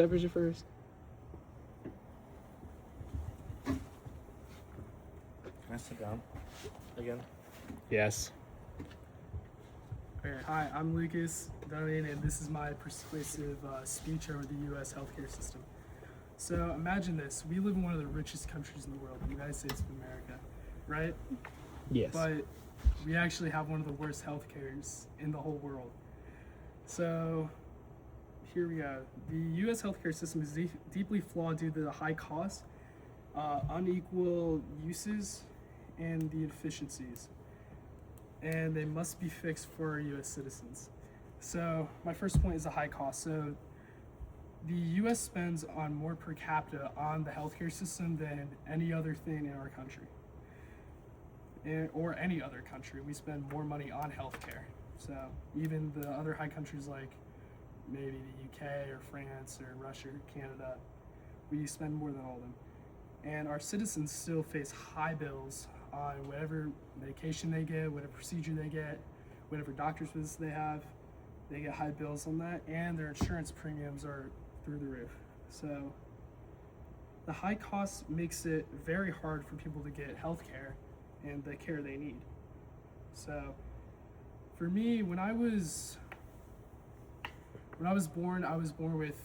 Temperature first. Can I sit down again? Yes. Okay, hi, I'm Lucas Dunning, and this is my persuasive speech over the U.S. healthcare system. So imagine this: we live in one of the richest countries in the world, the United States of America, right? Yes. But we actually have one of the worst healthcares in the whole world. So here we go. The U.S. healthcare system is deeply flawed due to the high cost, unequal uses, and the inefficiencies. And they must be fixed for our U.S. citizens. So my first point is the high cost. So the U.S. spends on more per capita on the healthcare system than any other thing in our country, or any other country. We spend more money on healthcare. So even the other high countries like maybe the UK or France or Russia or Canada, we spend more than all of them. And our citizens still face high bills on whatever medication they get, whatever procedure they get, whatever doctor's visits they have. They get high bills on that, and their insurance premiums are through the roof. So the high cost makes it very hard for people to get health care and the care they need. So for me, when I was born with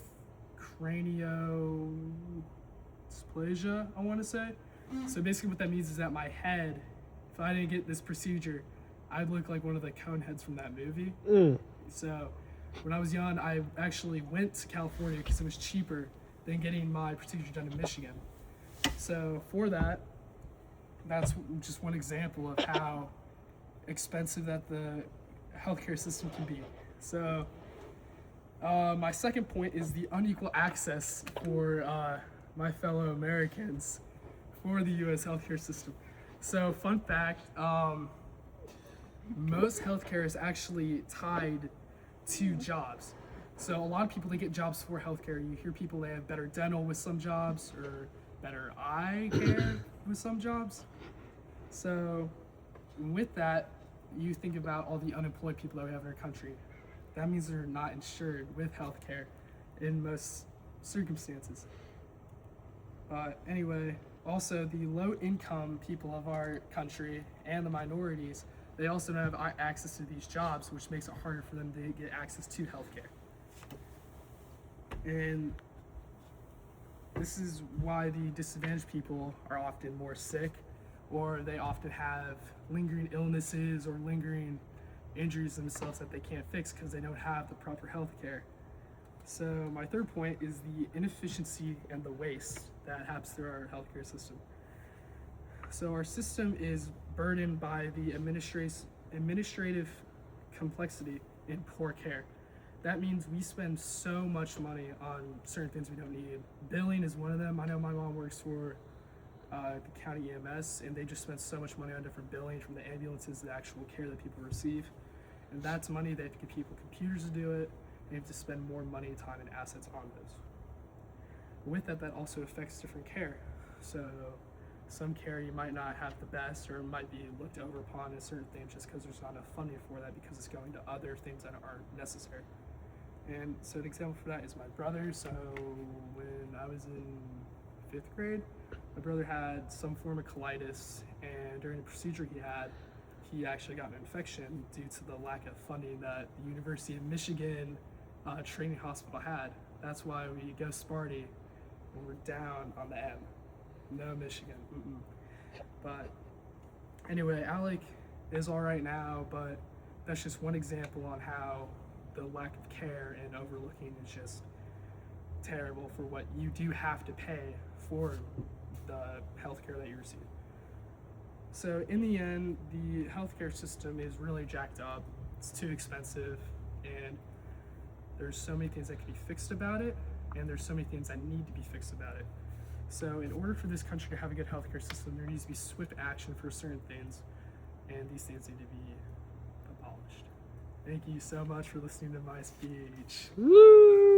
craniodysplasia, I want to say. So basically what that means is that my head, if I didn't get this procedure, I'd look like one of the Coneheads from that movie. So when I was young, I actually went to California because it was cheaper than getting my procedure done in Michigan. So for that, that's just one example of how expensive that the healthcare system can be. So my second point is the unequal access for my fellow Americans for the U.S. healthcare system. So fun fact, most healthcare is actually tied to jobs. So a lot of people, they get jobs for healthcare. You hear people, they have better dental with some jobs or better eye care with some jobs. So with that, you think about all the unemployed people that we have in our country. That means they're not insured with healthcare in most circumstances. But anyway, also the low-income people of our country and the minorities, they also don't have access to these jobs, which makes it harder for them to get access to healthcare. And this is why the disadvantaged people are often more sick, or they often have lingering illnesses or lingering injuries themselves that they can't fix because they don't have the proper health care. So my third point is the inefficiency and the waste that happens through our healthcare system. So our system is burdened by the administrative complexity and poor care. That means we spend so much money on certain things we don't need. Billing is one of them. I know my mom works for the county EMS, and they just spend so much money on different billing, from the ambulances to the actual care that people receive. And that's money. They have to give people computers to do it. They have to spend more money, time, and assets on those. With that, that also affects different care. So some care you might not have the best, or might be looked over upon in certain things just because there's not enough funding for that, because it's going to other things that aren't necessary. And so an example for that is my brother. So when I was in 5th grade, my brother had some form of colitis, and during the procedure he actually got an infection due to the lack of funding that the University of Michigan training hospital had. That's why we go Sparty when we're down on the M. No Michigan. But anyway, Alec is all right now, but that's just one example on how the lack of care and overlooking is just terrible for what you do have to pay for the healthcare that you receive. So in the end, the healthcare system is really jacked up. It's too expensive, and there's so many things that can be fixed about it, and there's so many things that need to be fixed about it. So in order for this country to have a good healthcare system, there needs to be swift action for certain things, and these things need to be abolished. Thank you so much for listening to my speech. Woo!